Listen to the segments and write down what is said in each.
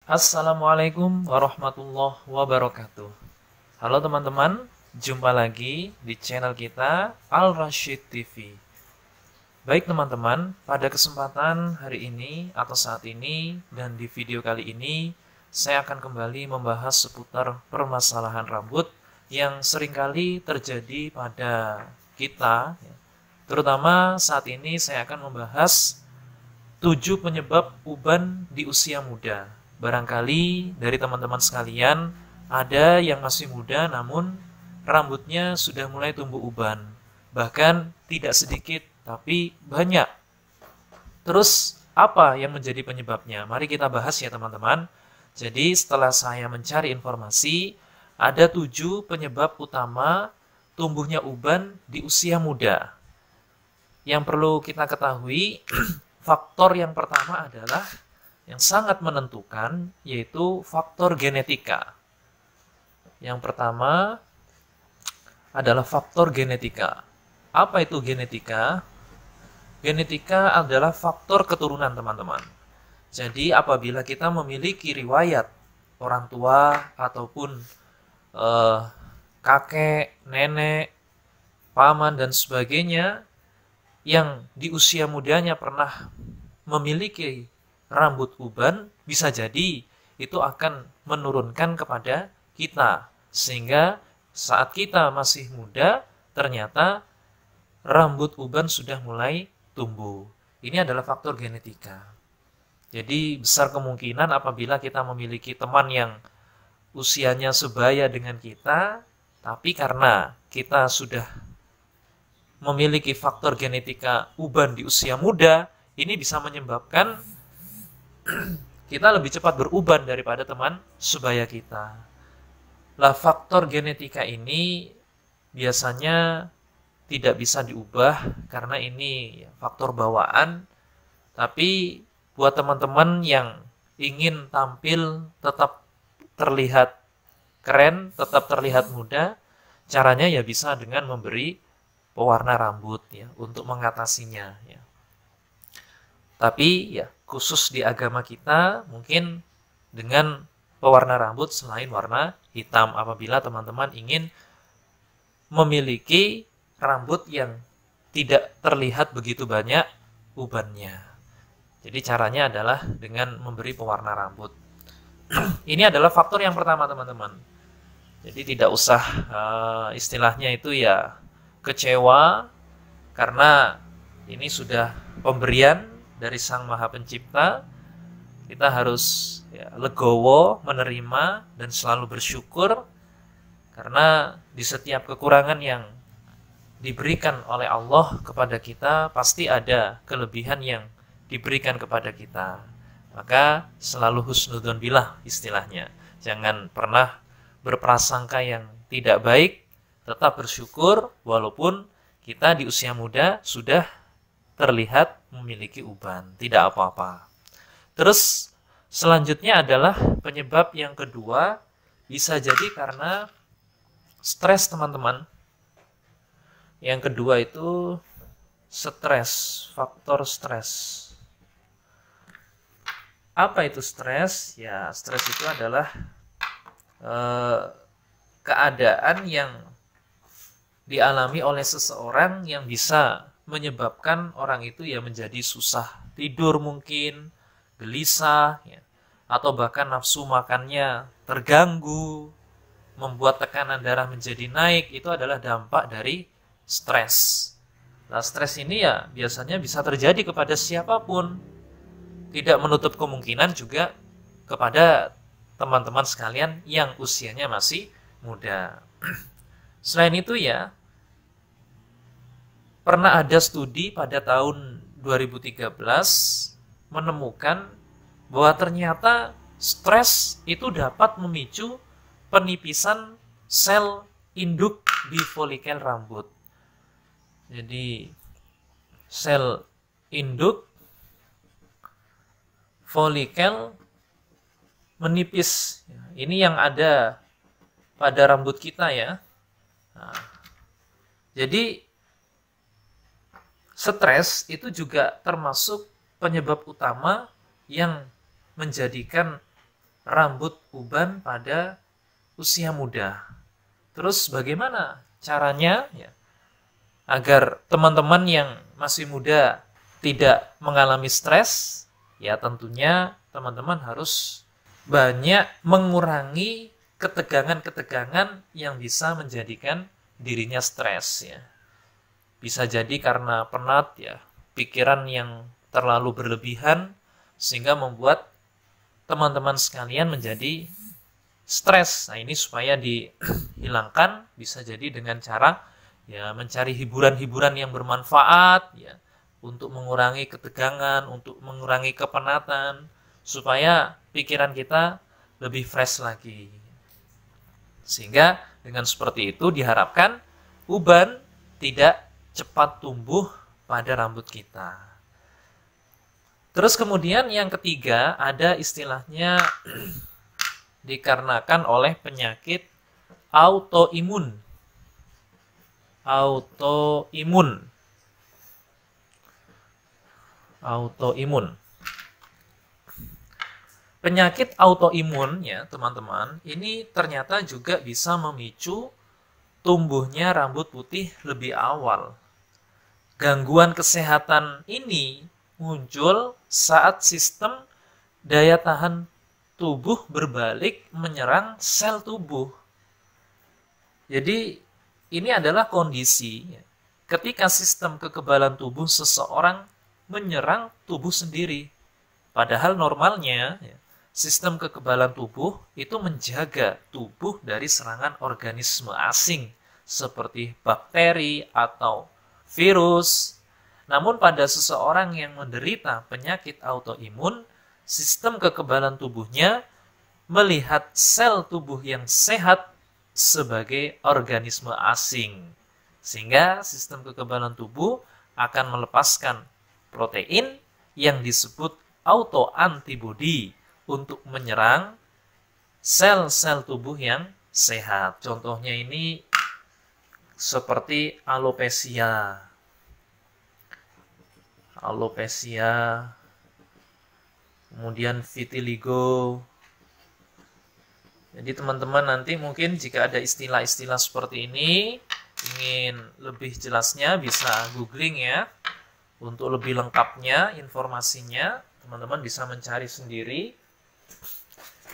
Assalamualaikum warahmatullahi wabarakatuh. Halo teman-teman, jumpa lagi di channel kita Al Rashid TV. Baik teman-teman, pada kesempatan hari ini atau saat ini dan di video kali ini saya akan kembali membahas seputar permasalahan rambut yang seringkali terjadi pada kita. Terutama saat ini saya akan membahas 7 penyebab uban di usia muda. Barangkali dari teman-teman sekalian ada yang masih muda namun rambutnya sudah mulai tumbuh uban. Bahkan tidak sedikit tapi banyak. Terus apa yang menjadi penyebabnya? Mari kita bahas ya teman-teman. Jadi setelah saya mencari informasi, ada 7 penyebab utama tumbuhnya uban di usia muda. Yang perlu kita ketahui, faktor yang pertama adalah yang sangat menentukan, yaitu faktor genetika. Yang pertama adalah faktor genetika. Apa itu genetika? Genetika adalah faktor keturunan, teman-teman. Jadi apabila kita memiliki riwayat orang tua ataupun kakek, nenek, paman, dan sebagainya yang di usia mudanya pernah memiliki rambut uban, bisa jadi itu akan menurunkan kepada kita. Sehingga saat kita masih muda, ternyata rambut uban sudah mulai tumbuh. Ini adalah faktor genetika. Jadi besar kemungkinan apabila kita memiliki teman yang usianya sebaya dengan kita, tapi karena kita sudah memiliki faktor genetika uban di usia muda, ini bisa menyebabkan kita lebih cepat beruban daripada teman sebaya kita. Lah, faktor genetika ini biasanya tidak bisa diubah karena ini faktor bawaan. Tapi buat teman-teman yang ingin tampil tetap terlihat keren, tetap terlihat muda, caranya ya bisa dengan memberi pewarna rambut ya untuk mengatasinya ya. Tapi ya khusus di agama kita mungkin dengan pewarna rambut selain warna hitam apabila teman-teman ingin memiliki rambut yang tidak terlihat begitu banyak ubannya. Jadi caranya adalah dengan memberi pewarna rambut. Ini adalah faktor yang pertama teman-teman. Jadi tidak usah istilahnya itu ya kecewa karena ini sudah pemberian dari Sang Maha Pencipta. Kita harus ya, legowo menerima dan selalu bersyukur karena di setiap kekurangan yang diberikan oleh Allah kepada kita pasti ada kelebihan yang diberikan kepada kita. Maka selalu husnudzon billah istilahnya. Jangan pernah berprasangka yang tidak baik, tetap bersyukur walaupun kita di usia muda sudah terlihat memiliki uban, tidak apa-apa. Terus selanjutnya adalah penyebab yang kedua, bisa jadi karena stres teman-teman. Yang kedua itu stres, faktor stres. Apa itu stres? Ya, stres itu adalah keadaan yang dialami oleh seseorang yang bisa menyebabkan orang itu ya menjadi susah tidur mungkin, gelisah, ya, atau bahkan nafsu makannya terganggu, membuat tekanan darah menjadi naik. Itu adalah dampak dari stres. Nah, stres ini ya biasanya bisa terjadi kepada siapapun. Tidak menutup kemungkinan juga kepada teman-teman sekalian yang usianya masih muda. Selain itu ya, pernah ada studi pada tahun 2013 menemukan bahwa ternyata stres itu dapat memicu penipisan sel induk di folikel rambut. Jadi sel induk folikel menipis. Ini yang ada pada rambut kita ya. Nah, jadi stres itu juga termasuk penyebab utama yang menjadikan rambut uban pada usia muda. Terus bagaimana caranya ya, agar teman-teman yang masih muda tidak mengalami stres? Ya tentunya teman-teman harus banyak mengurangi ketegangan-ketegangan yang bisa menjadikan dirinya stres ya. Bisa jadi karena penat ya, pikiran yang terlalu berlebihan sehingga membuat teman-teman sekalian menjadi stres. Nah, ini supaya dihilangkan bisa jadi dengan cara ya mencari hiburan-hiburan yang bermanfaat ya untuk mengurangi ketegangan, untuk mengurangi kepenatan supaya pikiran kita lebih fresh lagi. Sehingga dengan seperti itu diharapkan uban tidak cepat tumbuh pada rambut kita. Terus kemudian yang ketiga ada istilahnya dikarenakan oleh penyakit autoimun. Autoimun. Penyakit autoimun ya teman-teman, ini ternyata juga bisa memicu tumbuhnya rambut putih lebih awal. Gangguan kesehatan ini muncul saat sistem daya tahan tubuh berbalik menyerang sel tubuh. Jadi ini adalah kondisi ketika sistem kekebalan tubuh seseorang menyerang tubuh sendiri. Padahal normalnya sistem kekebalan tubuh itu menjaga tubuh dari serangan organisme asing seperti bakteri atau virus. Namun pada seseorang yang menderita penyakit autoimun, sistem kekebalan tubuhnya melihat sel tubuh yang sehat sebagai organisme asing. Sehingga sistem kekebalan tubuh akan melepaskan protein yang disebut autoantibodi untuk menyerang sel-sel tubuh yang sehat. Contohnya ini seperti alopecia. Kemudian vitiligo. Jadi teman-teman nanti mungkin jika ada istilah-istilah seperti ini, ingin lebih jelasnya bisa googling ya. Untuk lebih lengkapnya informasinya, teman-teman bisa mencari sendiri.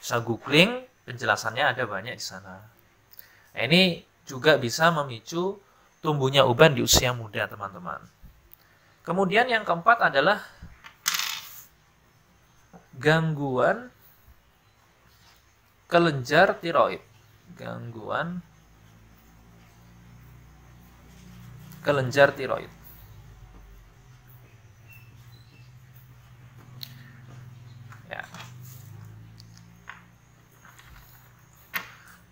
Bisa googling, penjelasannya ada banyak di sana. Nah, ini juga bisa memicu tumbuhnya uban di usia muda, teman-teman. Kemudian yang keempat adalah gangguan kelenjar tiroid. Gangguan kelenjar tiroid. Ya.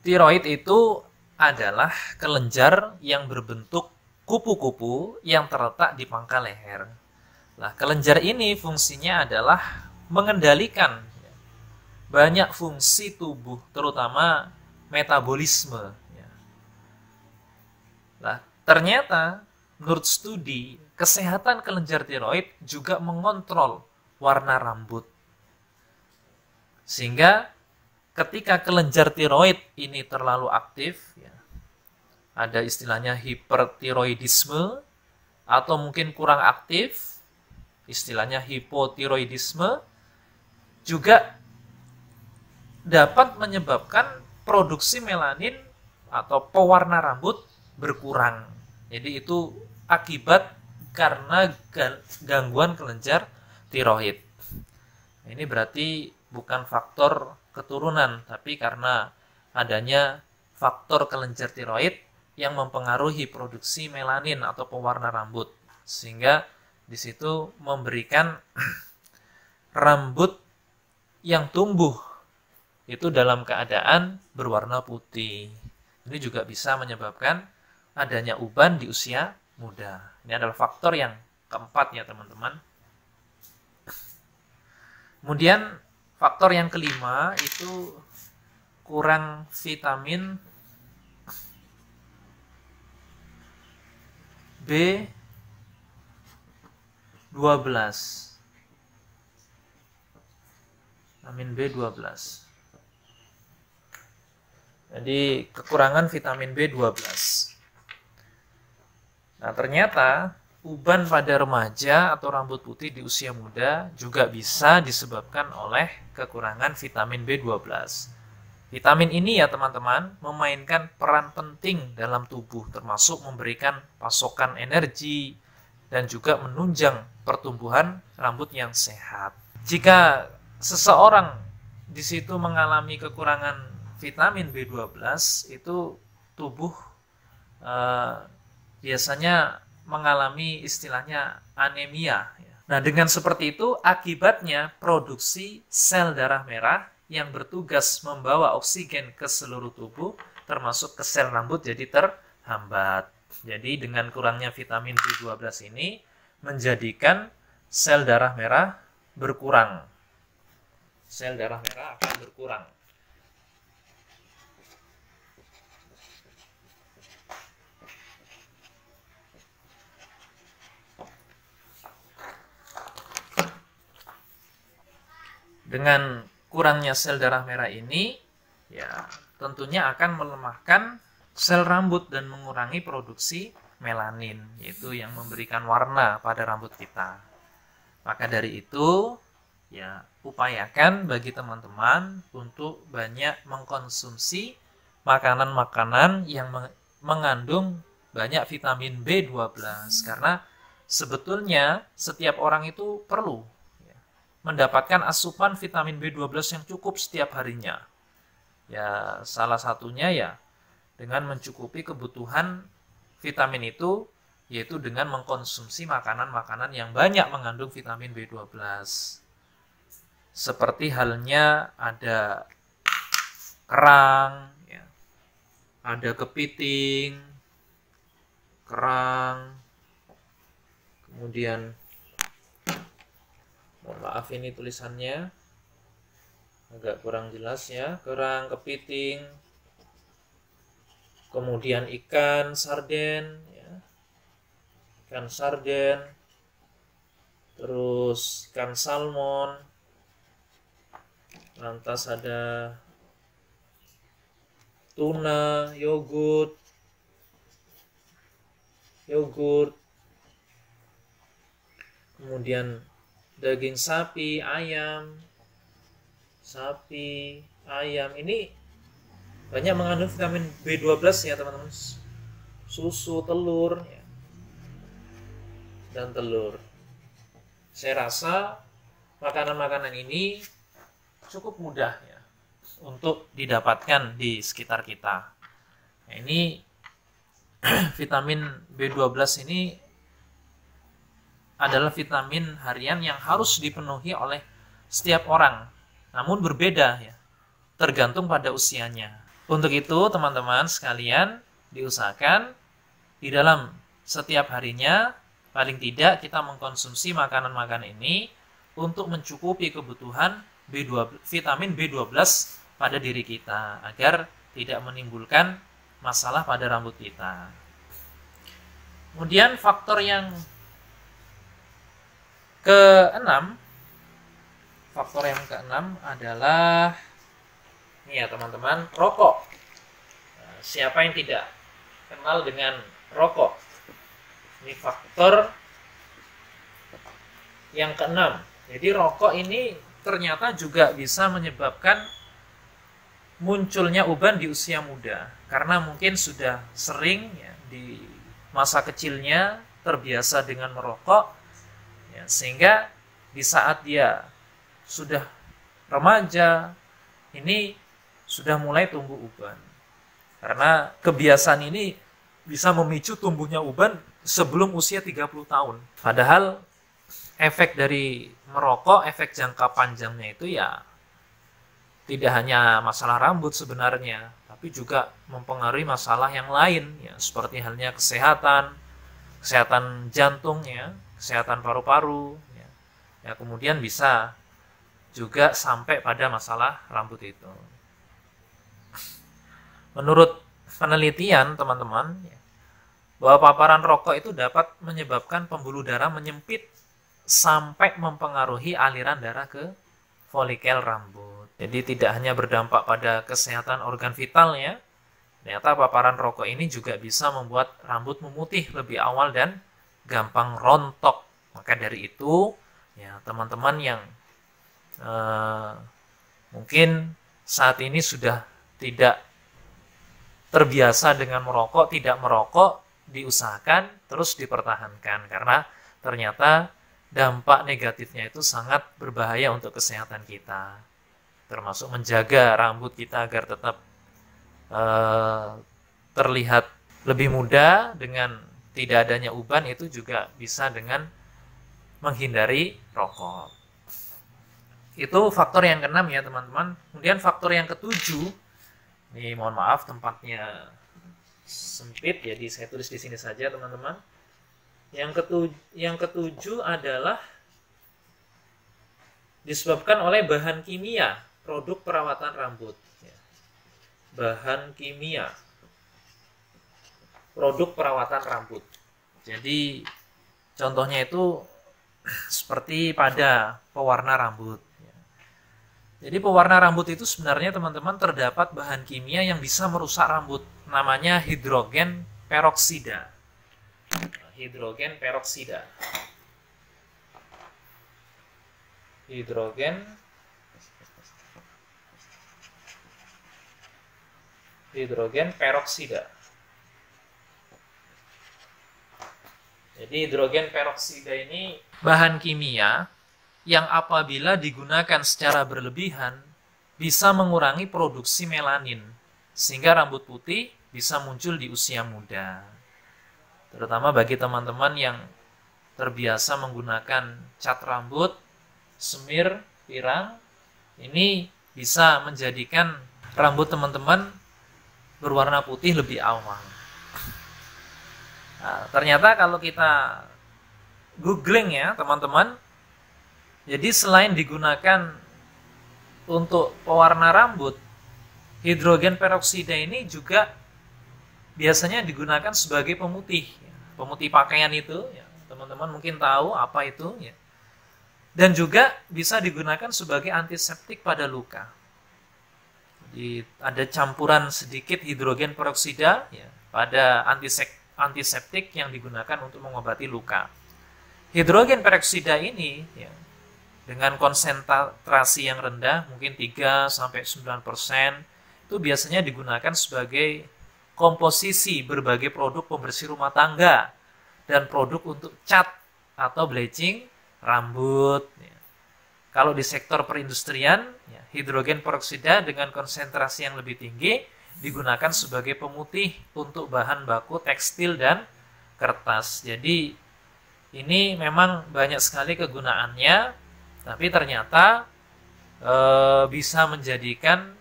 Tiroid itu adalah kelenjar yang berbentuk kupu-kupu yang terletak di pangkal leher. Nah, kelenjar ini fungsinya adalah mengendalikan banyak fungsi tubuh, terutama metabolisme. Nah, ternyata menurut studi, kesehatan kelenjar tiroid juga mengontrol warna rambut. Sehingga ketika kelenjar tiroid ini terlalu aktif, ada istilahnya hipertiroidisme, atau mungkin kurang aktif, istilahnya hipotiroidisme, juga dapat menyebabkan produksi melanin atau pewarna rambut berkurang. Jadi itu akibat karena gangguan kelenjar tiroid. Ini berarti bukan faktor keturunan, tapi karena adanya faktor kelenjar tiroid yang mempengaruhi produksi melanin atau pewarna rambut, sehingga di situ memberikan rambut yang tumbuh itu dalam keadaan berwarna putih. Ini juga bisa menyebabkan adanya uban di usia muda. Ini adalah faktor yang keempat ya teman-teman. Kemudian faktor yang kelima itu kurang vitamin B12. Vitamin B12. Jadi kekurangan vitamin B12. Nah, ternyata uban pada remaja atau rambut putih di usia muda juga bisa disebabkan oleh kekurangan vitamin B12. Vitamin ini ya teman-teman memainkan peran penting dalam tubuh, termasuk memberikan pasokan energi dan juga menunjang pertumbuhan rambut yang sehat. Jika seseorang di situ mengalami kekurangan vitamin B12, itu tubuh biasanya mengalami istilahnya anemia. Nah, dengan seperti itu akibatnya produksi sel darah merah yang bertugas membawa oksigen ke seluruh tubuh termasuk ke sel rambut jadi terhambat. Jadi dengan kurangnya vitamin B12 ini menjadikan sel darah merah berkurang. Sel darah merah akan berkurang. Dengan kurangnya sel darah merah ini, ya tentunya akan melemahkan sel rambut dan mengurangi produksi melanin, yaitu yang memberikan warna pada rambut kita. Maka dari itu, ya upayakan bagi teman-teman untuk banyak mengkonsumsi makanan-makanan yang mengandung banyak vitamin B12, karena sebetulnya setiap orang itu perlu mendapatkan asupan vitamin B12 yang cukup setiap harinya. Ya, salah satunya ya dengan mencukupi kebutuhan vitamin itu, yaitu dengan mengkonsumsi makanan-makanan yang banyak mengandung vitamin B12. Seperti halnya ada kerang, ya, ada kepiting, kerang, kemudian mohon maaf ini tulisannya agak kurang jelas ya. Kerang, kepiting, kemudian ikan sarden, ya. Ikan sarden, terus ikan salmon, lantas ada tuna, yogurt, kemudian daging sapi, ayam, ini banyak mengandung vitamin B12 ya teman-teman. Susu, telur, ya. Dan telur. Saya rasa makanan-makanan ini cukup mudah ya untuk didapatkan di sekitar kita. Nah, ini vitamin B12 ini adalah vitamin harian yang harus dipenuhi oleh setiap orang. Namun berbeda ya, tergantung pada usianya. Untuk itu teman-teman sekalian diusahakan di dalam setiap harinya paling tidak kita mengkonsumsi makanan-makanan ini untuk mencukupi kebutuhan vitamin B12 pada diri kita agar tidak menimbulkan masalah pada rambut kita. Kemudian faktor yang keenam adalah ini ya teman-teman, rokok. Nah, siapa yang tidak kenal dengan rokok? Ini faktor yang keenam. Jadi rokok ini ternyata juga bisa menyebabkan munculnya uban di usia muda, karena mungkin sudah sering ya, di masa kecilnya terbiasa dengan merokok. Ya, sehingga di saat dia sudah remaja, ini sudah mulai tumbuh uban. Karena kebiasaan ini bisa memicu tumbuhnya uban sebelum usia 30 tahun. Padahal efek dari merokok, efek jangka panjangnya itu ya tidak hanya masalah rambut sebenarnya, tapi juga mempengaruhi masalah yang lain, ya, seperti halnya kesehatan jantung, ya, kesehatan paru-paru, ya, kemudian bisa juga sampai pada masalah rambut itu. Menurut penelitian teman-teman, bahwa paparan rokok itu dapat menyebabkan pembuluh darah menyempit sampai mempengaruhi aliran darah ke folikel rambut. Jadi tidak hanya berdampak pada kesehatan organ vitalnya, ternyata paparan rokok ini juga bisa membuat rambut memutih lebih awal dan gampang rontok. Maka dari itu, ya teman-teman yang mungkin saat ini sudah tidak terbiasa dengan merokok, tidak merokok, diusahakan terus dipertahankan karena ternyata dampak negatifnya itu sangat berbahaya untuk kesehatan kita, termasuk menjaga rambut kita agar tetap terlihat lebih muda dengan tidak adanya uban, itu juga bisa dengan menghindari rokok. Itu faktor yang keenam ya teman-teman. Kemudian faktor yang ketujuh, ini mohon maaf tempatnya sempit, jadi saya tulis di sini saja teman-teman. Yang ketujuh adalah disebabkan oleh bahan kimia produk perawatan rambut. Bahan kimia produk perawatan rambut. Jadi contohnya itu seperti pada pewarna rambut. Jadi pewarna rambut itu sebenarnya teman-teman terdapat bahan kimia yang bisa merusak rambut. Namanya hidrogen peroksida. Hidrogen peroksida. Hidrogen peroksida. Jadi hidrogen peroksida ini bahan kimia yang apabila digunakan secara berlebihan bisa mengurangi produksi melanin sehingga rambut putih bisa muncul di usia muda. Terutama bagi teman-teman yang terbiasa menggunakan cat rambut, semir, pirang, ini bisa menjadikan rambut teman-teman berwarna putih lebih awal. Nah, ternyata kalau kita googling ya teman-teman, jadi selain digunakan untuk pewarna rambut, hidrogen peroksida ini juga biasanya digunakan sebagai pemutih. Pemutih pakaian itu, ya, teman-teman mungkin tahu apa itu. Ya. Dan juga bisa digunakan sebagai antiseptik pada luka. Jadi ada campuran sedikit hidrogen peroksida ya, pada antiseptik yang digunakan untuk mengobati luka. Hidrogen peroksida ini ya, dengan konsentrasi yang rendah, mungkin 3-9%, itu biasanya digunakan sebagai komposisi berbagai produk pembersih rumah tangga dan produk untuk cat atau bleaching rambut. Kalau di sektor perindustrian, hidrogen peroksida dengan konsentrasi yang lebih tinggi digunakan sebagai pemutih untuk bahan baku tekstil dan kertas. Jadi ini memang banyak sekali kegunaannya. Tapi ternyata bisa menjadikan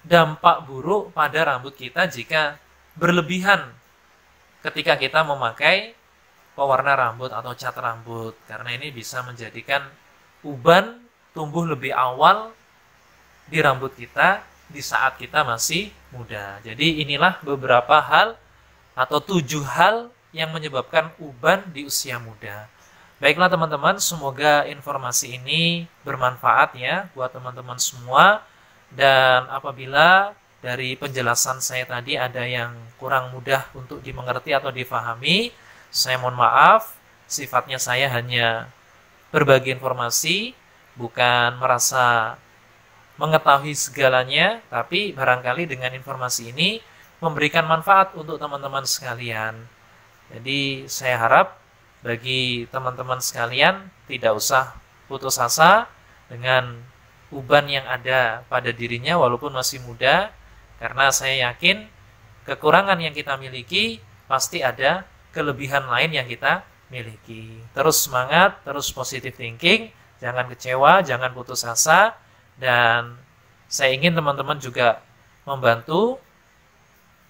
dampak buruk pada rambut kita jika berlebihan ketika kita memakai pewarna rambut atau cat rambut. Karena ini bisa menjadikan uban tumbuh lebih awal di rambut kita di saat kita masih muda. Jadi inilah beberapa hal atau 7 hal yang menyebabkan uban di usia muda. Baiklah teman-teman, semoga informasi ini bermanfaat ya buat teman-teman semua. Dan apabila dari penjelasan saya tadi ada yang kurang mudah untuk dimengerti atau difahami, saya mohon maaf. Sifatnya saya hanya berbagi informasi, bukan merasa mengetahui segalanya, tapi barangkali dengan informasi ini memberikan manfaat untuk teman-teman sekalian. Jadi saya harap bagi teman-teman sekalian tidak usah putus asa dengan uban yang ada pada dirinya walaupun masih muda, karena saya yakin kekurangan yang kita miliki pasti ada kelebihan lain yang kita miliki. Terus semangat, terus positive thinking, jangan kecewa, jangan putus asa, dan saya ingin teman-teman juga membantu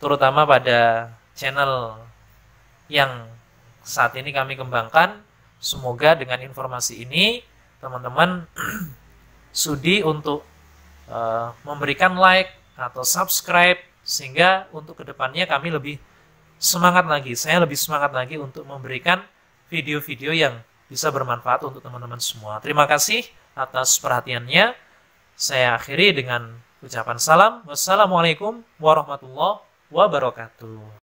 terutama pada channel yang saat ini kami kembangkan. Semoga dengan informasi ini teman-teman sudi untuk memberikan like atau subscribe, sehingga untuk kedepannya kami lebih semangat lagi, saya lebih semangat lagi untuk memberikan video-video yang bisa bermanfaat untuk teman-teman semua. Terima kasih. atas perhatiannya. Saya akhiri dengan ucapan salam. Wassalamualaikum warahmatullahi wabarakatuh.